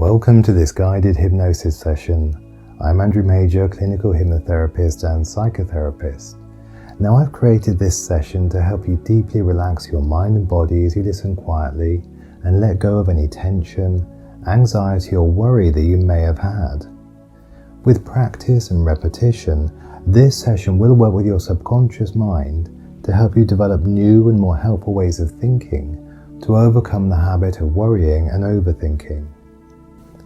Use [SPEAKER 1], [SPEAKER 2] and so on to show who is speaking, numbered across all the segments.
[SPEAKER 1] Welcome to this guided hypnosis session. I'm Andrew Major, clinical hypnotherapist and psychotherapist. Now I've created this session to help you deeply relax your mind and body as you listen quietly and let go of any tension, anxiety or worry that you may have had. With practice and repetition, this session will work with your subconscious mind to help you develop new and more helpful ways of thinking to overcome the habit of worrying and overthinking.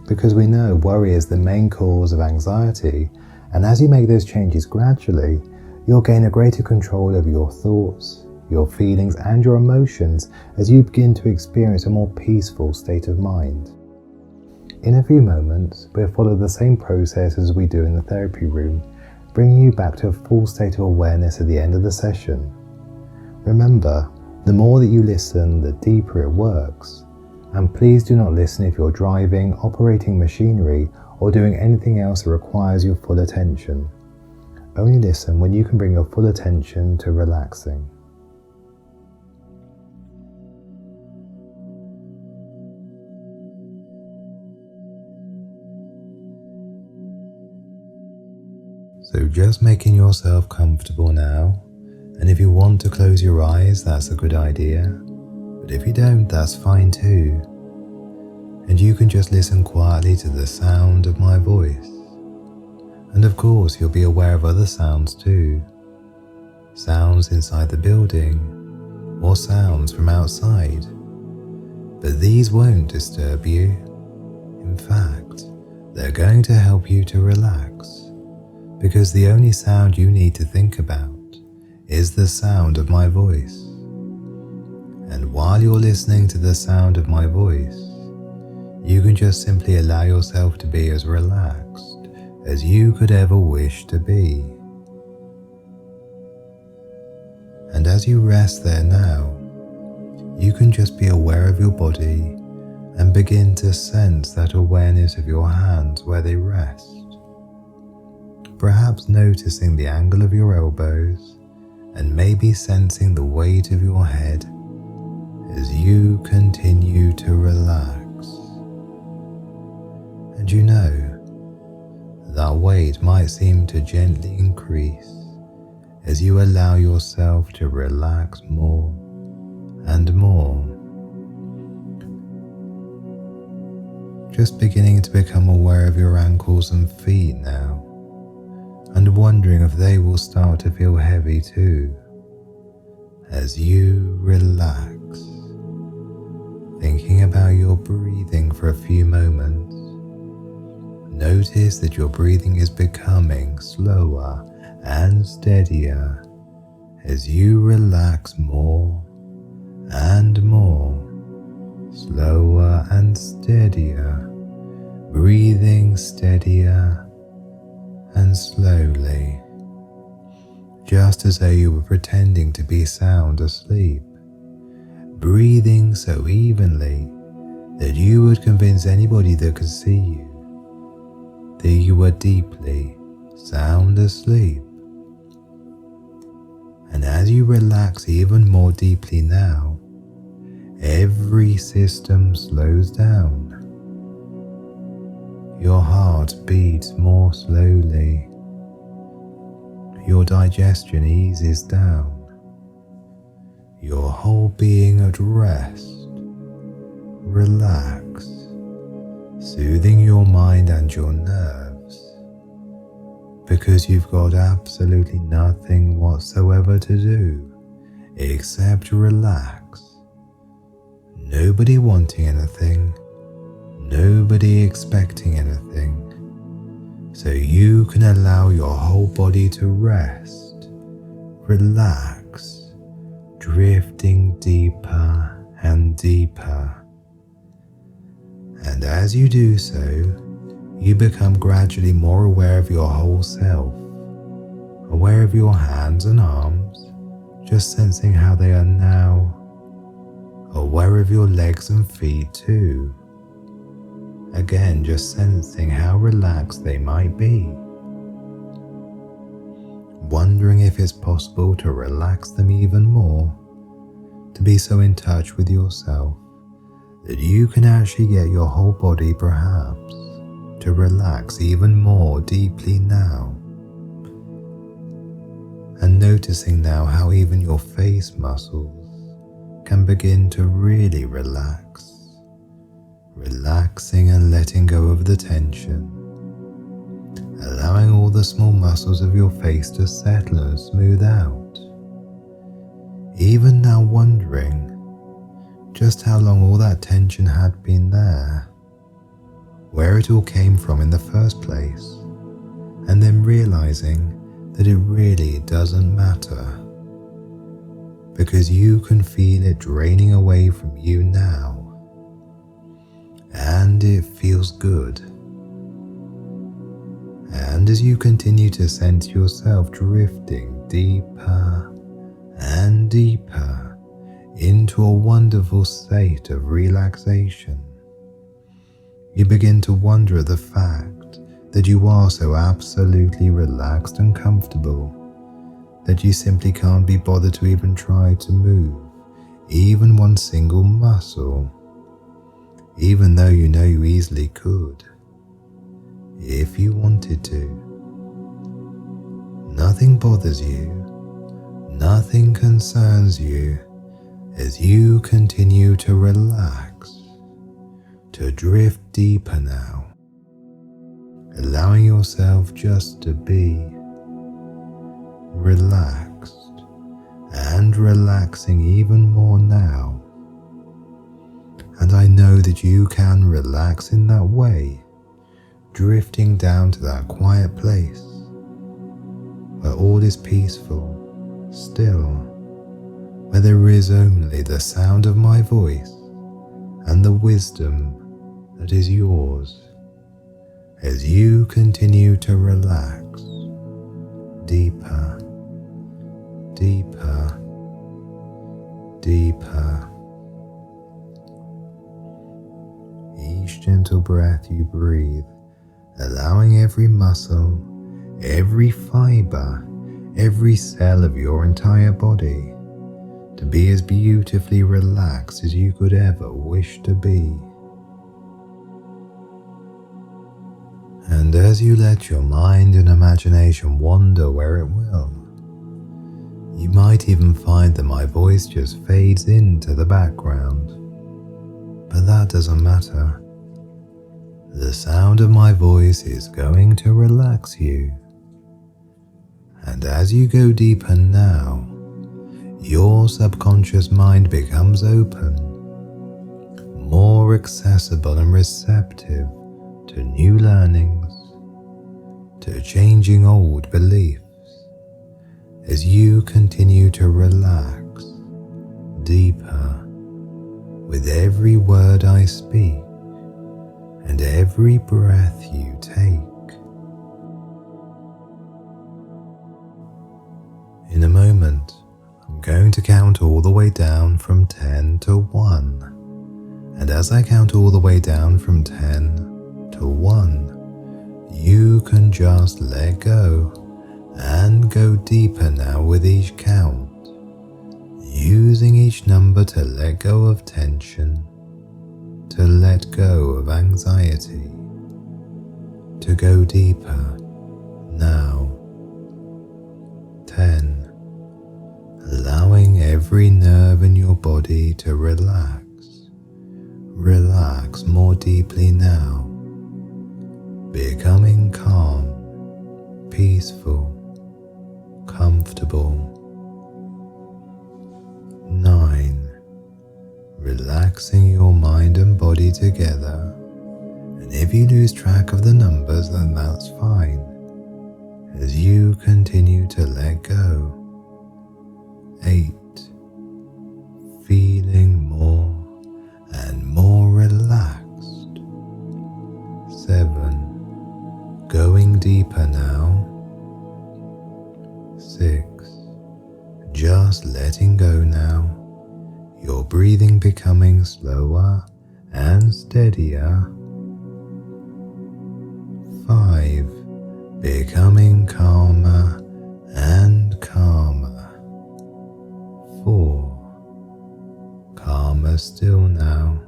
[SPEAKER 1] Because we know worry is the main cause of anxiety, and as you make those changes gradually, you'll gain a greater control over your thoughts, your feelings and your emotions as you begin to experience a more peaceful state of mind. In a few moments, we'll follow the same process as we do in the therapy room, bringing you back to a full state of awareness at the end of the session. Remember, the more that you listen, the deeper it works. And please do not listen if you're driving, operating machinery, or doing anything else that requires your full attention. Only listen when you can bring your full attention to relaxing. So just making yourself comfortable now, and if you want to close your eyes, that's a good idea. But if you don't, that's fine too. And you can just listen quietly to the sound of my voice. And of course, you'll be aware of other sounds too. Sounds inside the building, or sounds from outside. But these won't disturb you. In fact, they're going to help you to relax. Because the only sound you need to think about is the sound of my voice. And while you're listening to the sound of my voice, you can just simply allow yourself to be as relaxed as you could ever wish to be. And as you rest there now, you can just be aware of your body and begin to sense that awareness of your hands where they rest. Perhaps noticing the angle of your elbows and maybe sensing the weight of your head as you continue to relax. And you know, that weight might seem to gently increase as you allow yourself to relax more and more. Just beginning to become aware of your ankles and feet now, and wondering if they will start to feel heavy too, as you relax. Thinking about your breathing for a few moments, notice that your breathing is becoming slower and steadier as you relax more and more, slower and steadier, breathing steadier and slowly, just as though you were pretending to be sound asleep. Breathing so evenly that you would convince anybody that could see you that you were deeply sound asleep. And as you relax even more deeply now, every system slows down. Your heart beats more slowly. Your digestion eases down. Your whole being at rest, relax, soothing your mind and your nerves, because you've got absolutely nothing whatsoever to do except relax. Nobody wanting anything, nobody expecting anything, so you can allow your whole body to rest, relax, drifting deeper and deeper. And as you do so, you become gradually more aware of your whole self, aware of your hands and arms, just sensing how they are now, aware of your legs and feet too, again just sensing how relaxed they might be, wondering if it's possible to relax them even more, to be so in touch with yourself that you can actually get your whole body perhaps to relax even more deeply now. And noticing now how even your face muscles can begin to really relax, relaxing and letting go of the tension, allowing all the small muscles of your face to settle and smooth out. Even now wondering just how long all that tension had been there, where it all came from in the first place, and then realizing that it really doesn't matter, because you can feel it draining away from you now, and it feels good. And as you continue to sense yourself drifting deeper and deeper into a wonderful state of relaxation, you begin to wonder at the fact that you are so absolutely relaxed and comfortable that you simply can't be bothered to even try to move even one single muscle, even though you know you easily could, if you wanted to. Nothing bothers you, nothing concerns you as you continue to relax, to drift deeper now, allowing yourself just to be relaxed and relaxing even more now. And I know that you can relax in that way, drifting down to that quiet place where all is peaceful, still, where there is only the sound of my voice and the wisdom that is yours as you continue to relax deeper, deeper, deeper. Each gentle breath you breathe, allowing every muscle, every fiber, every cell of your entire body to be as beautifully relaxed as you could ever wish to be. And as you let your mind and imagination wander where it will, you might even find that my voice just fades into the background. But that doesn't matter. The sound of my voice is going to relax you. And as you go deeper now, your subconscious mind becomes open, more accessible and receptive to new learnings, to changing old beliefs, as you continue to relax deeper with every word I speak and every breath you take. In a moment, I'm going to count all the way down from 10 to 1, and as I count all the way down from 10 to 1, you can just let go and go deeper now with each count, using each number to let go of tension, to let go of anxiety, to go deeper now. 10. Allowing every nerve in your body to relax. Relax more deeply now, becoming calm, peaceful, comfortable. 9. Relaxing your mind and body together, and if you lose track of the numbers, then that's fine, as you continue to let go. 8. Feeling more and more relaxed. 7. Going deeper now. 6. Just letting go now. Your breathing becoming slower and steadier. 5. Becoming calmer and calmer. 4. Calmer still now.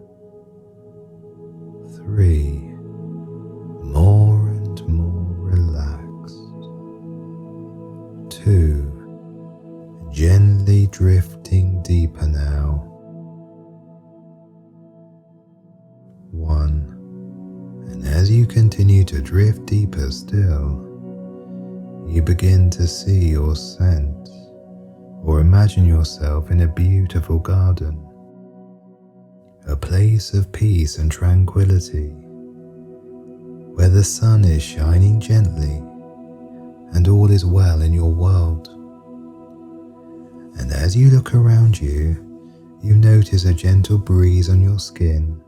[SPEAKER 1] And as you continue to drift deeper still, you begin to see or sense or imagine yourself in a beautiful garden, a place of peace and tranquility, where the sun is shining gently and all is well in your world. And as you look around you, you notice a gentle breeze on your skin,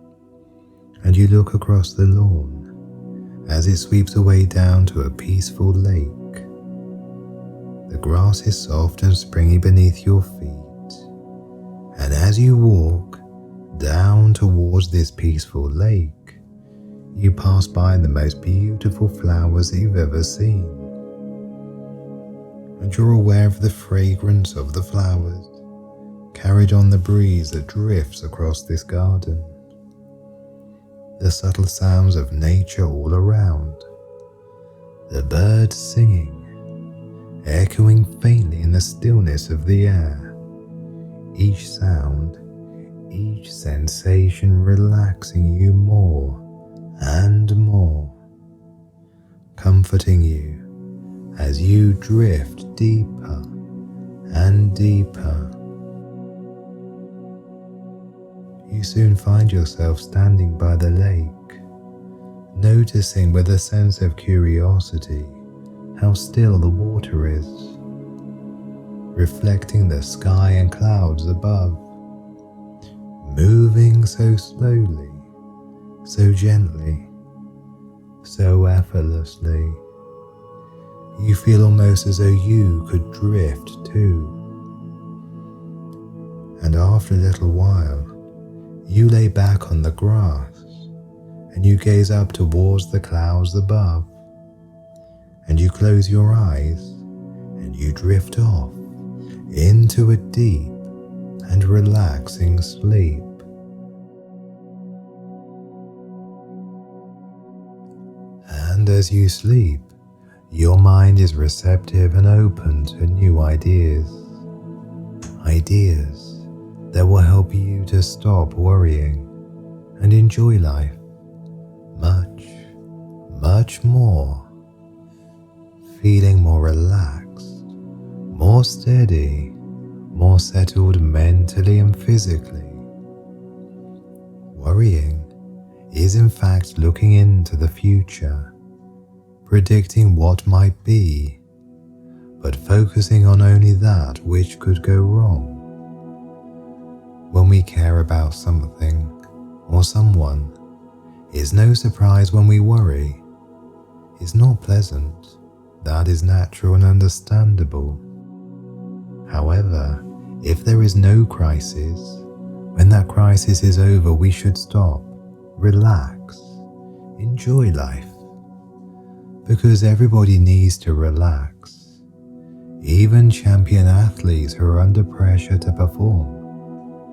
[SPEAKER 1] and you look across the lawn as it sweeps away down to a peaceful lake. The grass is soft and springy beneath your feet, and as you walk down towards this peaceful lake, you pass by the most beautiful flowers that you've ever seen. And you're aware of the fragrance of the flowers carried on the breeze that drifts across this garden. The subtle sounds of nature all around, the birds singing, echoing faintly in the stillness of the air, each sound, each sensation relaxing you more and more, comforting you as you drift deeper and deeper. You soon find yourself standing by the lake, noticing with a sense of curiosity how still the water is, reflecting the sky and clouds above, moving so slowly, so gently, so effortlessly. You feel almost as though you could drift too. And after a little while, you lay back on the grass and you gaze up towards the clouds above, and you close your eyes and you drift off into a deep and relaxing sleep. And as you sleep, your mind is receptive and open to new ideas that will help you to stop worrying and enjoy life much more, feeling more relaxed, more steady, more settled mentally and physically. Worrying is in fact looking into the future, predicting what might be, but focusing on only that which could go wrong. When we care about something or someone, it's no surprise when we worry. It's not pleasant. That is natural and understandable. However, if there is no crisis, when that crisis is over, we should stop, relax, enjoy life. Because everybody needs to relax. Even champion athletes who are under pressure to perform,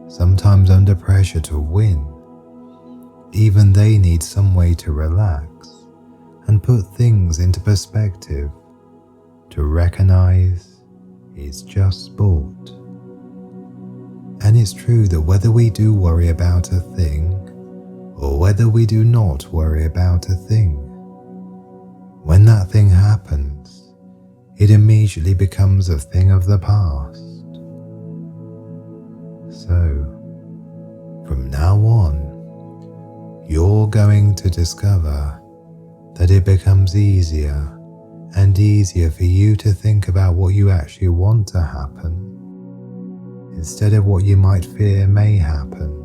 [SPEAKER 1] sometimes under pressure to win, even they need some way to relax and put things into perspective, to recognize it's just sport. And it's true that whether we do worry about a thing or whether we do not worry about a thing, when that thing happens, it immediately becomes a thing of the past. So, from now on, you're going to discover that it becomes easier and easier for you to think about what you actually want to happen, instead of what you might fear may happen.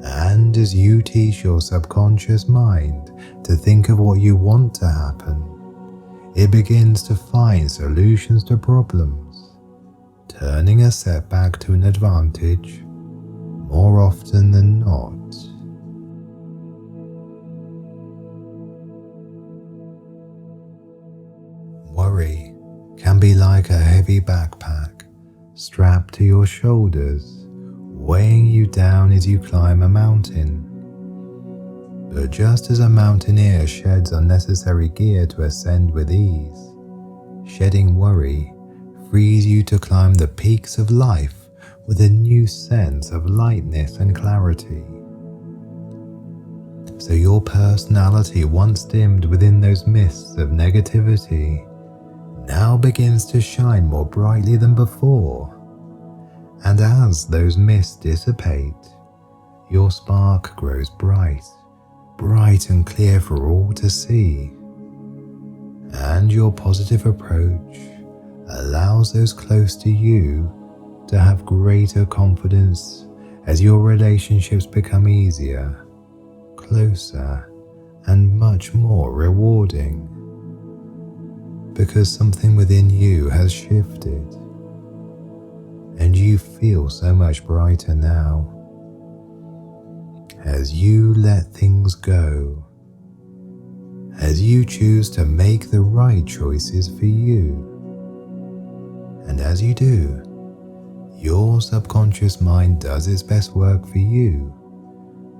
[SPEAKER 1] And as you teach your subconscious mind to think of what you want to happen, it begins to find solutions to problems, turning a setback to an advantage more often than not. Worry can be like a heavy backpack strapped to your shoulders, weighing you down as you climb a mountain. But just as a mountaineer sheds unnecessary gear to ascend with ease, shedding worry frees you to climb the peaks of life with a new sense of lightness and clarity. So your personality, once dimmed within those mists of negativity, now begins to shine more brightly than before. And as those mists dissipate, your spark grows bright, bright and clear for all to see. And your positive approach allows those close to you to have greater confidence as your relationships become easier, closer, and much more rewarding. Because something within you has shifted, and you feel so much brighter now as you let things go, as you choose to make the right choices for you. And as you do, your subconscious mind does its best work for you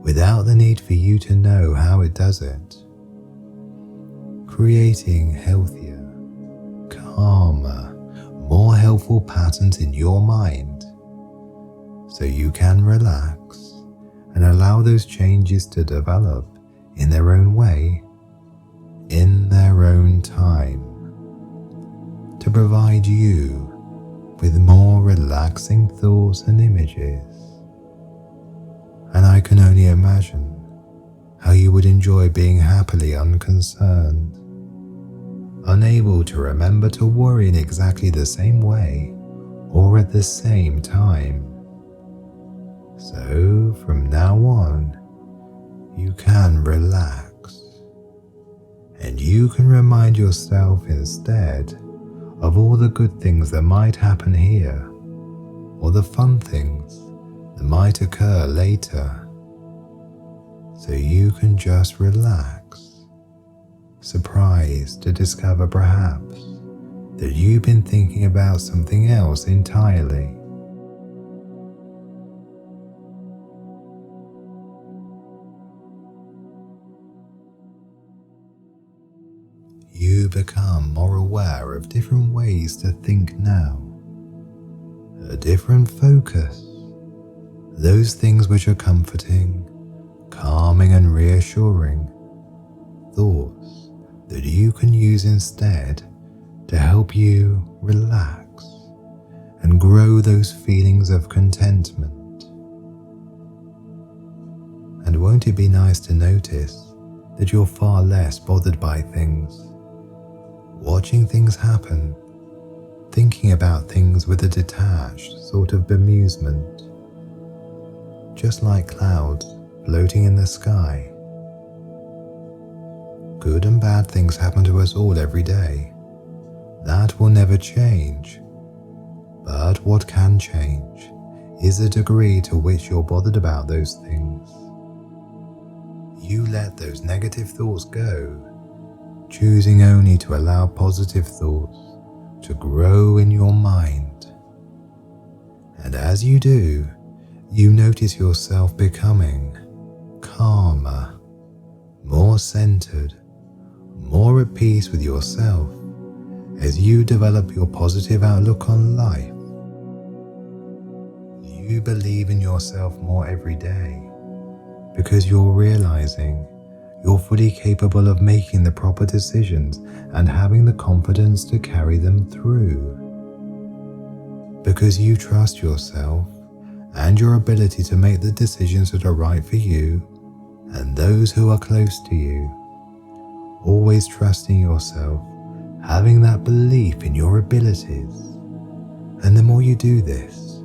[SPEAKER 1] without the need for you to know how it does it, creating healthier, calmer, more helpful patterns in your mind so you can relax and allow those changes to develop in their own way, in their own time, to provide you with more relaxing thoughts and images. And I can only imagine how you would enjoy being happily unconcerned, unable to remember to worry in exactly the same way or at the same time. So from now on, you can relax, and you can remind yourself instead of all the good things that might happen here, or the fun things that might occur later. So you can just relax, surprised to discover perhaps that you've been thinking about something else entirely. You become more aware of different ways to think now, a different focus, those things which are comforting, calming and reassuring, thoughts that you can use instead to help you relax and grow those feelings of contentment. And won't it be nice to notice that you're far less bothered by things, watching things happen, thinking about things with a detached sort of bemusement, just like clouds floating in the sky. Good and bad things happen to us all every day. That will never change. But what can change is the degree to which you're bothered about those things. You let those negative thoughts go, choosing only to allow positive thoughts to grow in your mind. And as you do, you notice yourself becoming calmer, more centered, more at peace with yourself as you develop your positive outlook on life. You believe in yourself more every day because you're realizing you're fully capable of making the proper decisions and having the confidence to carry them through. Because you trust yourself and your ability to make the decisions that are right for you and those who are close to you. Always trusting yourself, having that belief in your abilities. And the more you do this,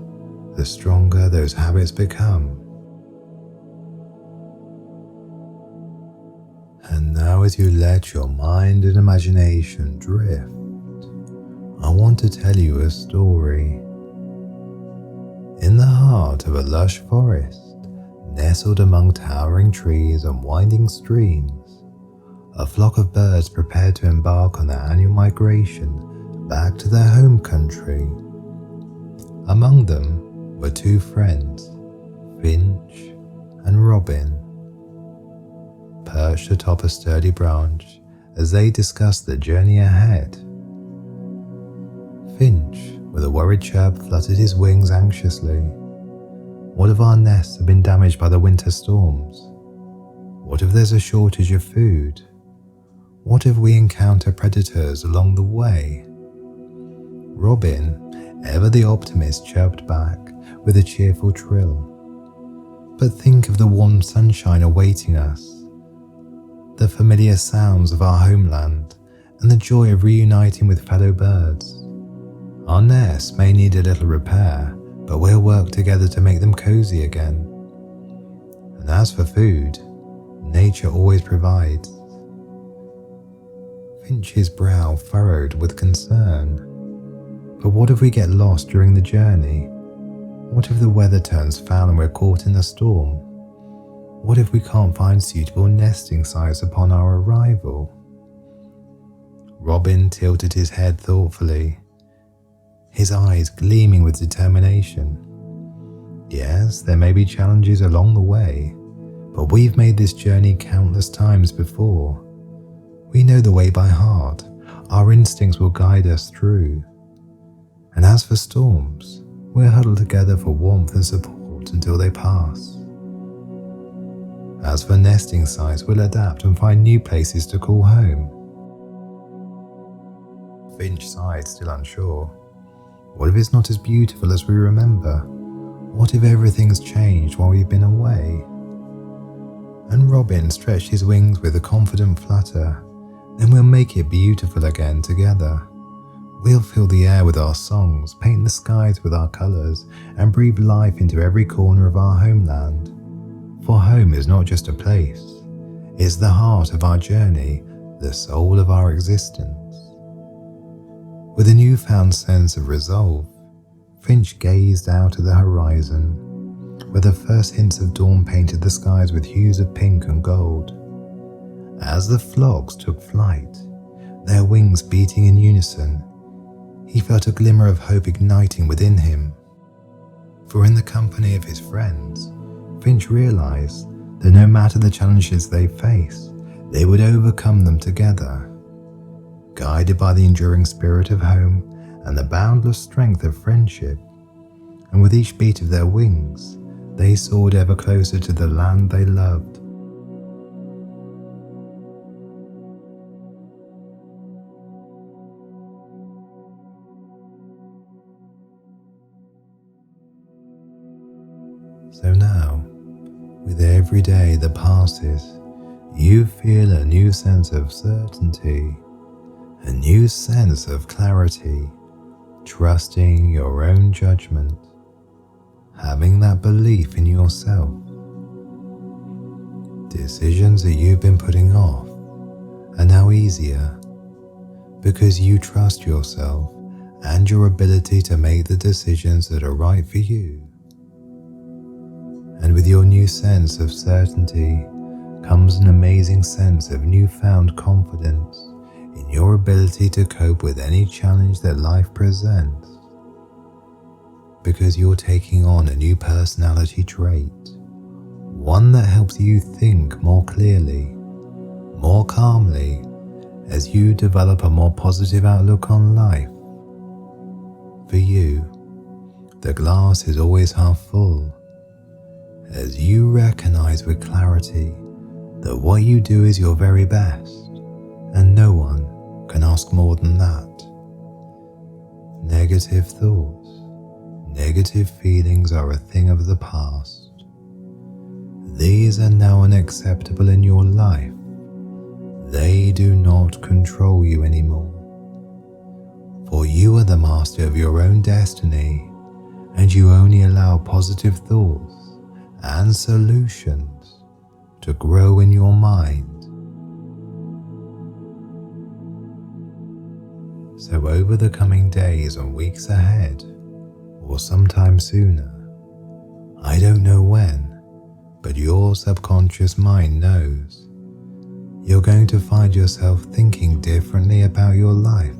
[SPEAKER 1] the stronger those habits become. And now as you let your mind and imagination drift, I want to tell you a story. In the heart of a lush forest, nestled among towering trees and winding streams, a flock of birds prepared to embark on their annual migration back to their home country. Among them were two friends, Finch and Robin, perched atop a sturdy branch as they discussed the journey ahead. Finch, with a worried chirp, fluttered his wings anxiously. What if our nests have been damaged by the winter storms? What if there's a shortage of food? What if we encounter predators along the way? Robin, ever the optimist, chirped back with a cheerful trill. But think of the warm sunshine awaiting us, the familiar sounds of our homeland, and the joy of reuniting with fellow birds. Our nests may need a little repair, but we'll work together to make them cozy again. And as for food, nature always provides. Finch's brow furrowed with concern. But what if we get lost during the journey? What if the weather turns foul and we're caught in a storm? What if we can't find suitable nesting sites upon our arrival? Robin tilted his head thoughtfully, his eyes gleaming with determination. Yes, there may be challenges along the way, but we've made this journey countless times before. We know the way by heart. Our instincts will guide us through. And as for storms, we're huddled together for warmth and support until they pass. As for nesting sites, we'll adapt and find new places to call home. Finch sighed, still unsure. What if it's not as beautiful as we remember? What if everything's changed while we've been away? And Robin stretched his wings with a confident flutter. Then we'll make it beautiful again together. We'll fill the air with our songs, paint the skies with our colours, and breathe life into every corner of our homeland. For home is not just a place, it's the heart of our journey, the soul of our existence. With a newfound sense of resolve, Finch gazed out at the horizon, where the first hints of dawn painted the skies with hues of pink and gold. As the flocks took flight, their wings beating in unison, he felt a glimmer of hope igniting within him. For in the company of his friends, Finch realized that no matter the challenges they faced, they would overcome them together. Guided by the enduring spirit of home and the boundless strength of friendship, and with each beat of their wings, they soared ever closer to the land they loved. So now, with every day that passes, you feel a new sense of certainty, a new sense of clarity, trusting your own judgment, having that belief in yourself. Decisions that you've been putting off are now easier because you trust yourself and your ability to make the decisions that are right for you. And with your new sense of certainty comes an amazing sense of newfound confidence in your ability to cope with any challenge that life presents. Because you're taking on a new personality trait, one that helps you think more clearly, more calmly, as you develop a more positive outlook on life. For you, the glass is always half full, as you recognize with clarity that what you do is your very best, and no one can ask more than that. Negative thoughts, negative feelings are a thing of the past. These are now unacceptable in your life. They do not control you anymore. For you are the master of your own destiny, and you only allow positive thoughts and solutions to grow in your mind. So over the coming days and weeks ahead, or sometime sooner, I don't know when, but your subconscious mind knows, you're going to find yourself thinking differently about your life.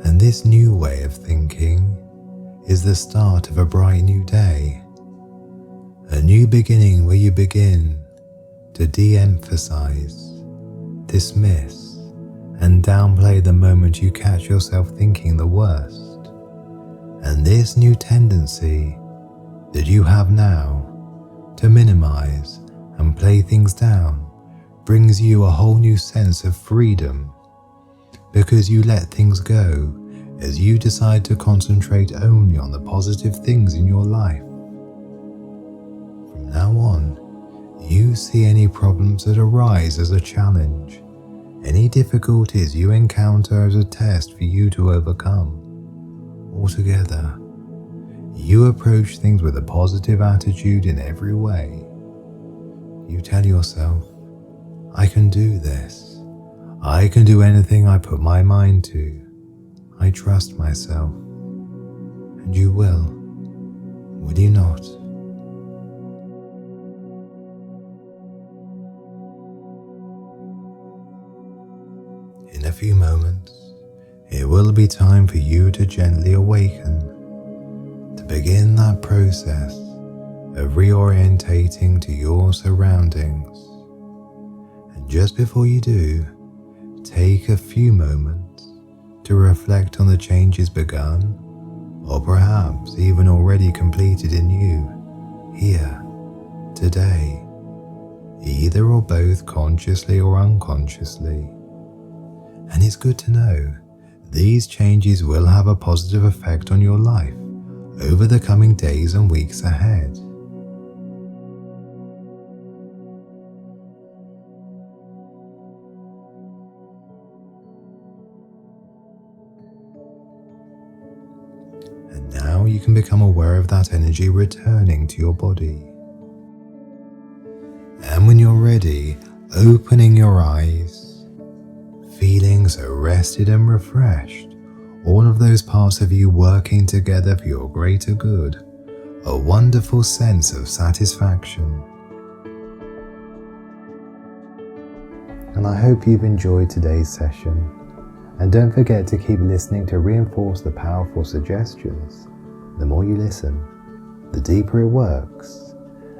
[SPEAKER 1] And this new way of thinking is the start of a bright new day. A new beginning where you begin to de-emphasize, dismiss, and downplay the moment you catch yourself thinking the worst. And this new tendency that you have now to minimize and play things down brings you a whole new sense of freedom, because you let things go as you decide to concentrate only on the positive things in your life. From now on, you see any problems that arise as a challenge, any difficulties you encounter as a test for you to overcome. Altogether, you approach things with a positive attitude in every way. You tell yourself, I can do this. I can do anything I put my mind to. I trust myself. And you will you not? In a few moments, it will be time for you to gently awaken, to begin that process of reorientating to your surroundings. And just before you do, take a few moments to reflect on the changes begun, or perhaps even already completed in you, here, today, either or both consciously or unconsciously. And it's good to know these changes will have a positive effect on your life over the coming days and weeks ahead. And now you can become aware of that energy returning to your body. And when you're ready, opening your eyes, feeling so rested and refreshed, all of those parts of you working together for your greater good, a wonderful sense of satisfaction. And I hope you've enjoyed today's session. And don't forget to keep listening to reinforce the powerful suggestions. The more you listen, the deeper it works.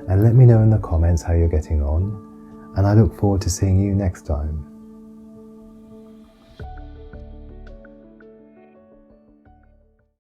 [SPEAKER 1] And let me know in the comments how you're getting on, and I look forward to seeing you next time.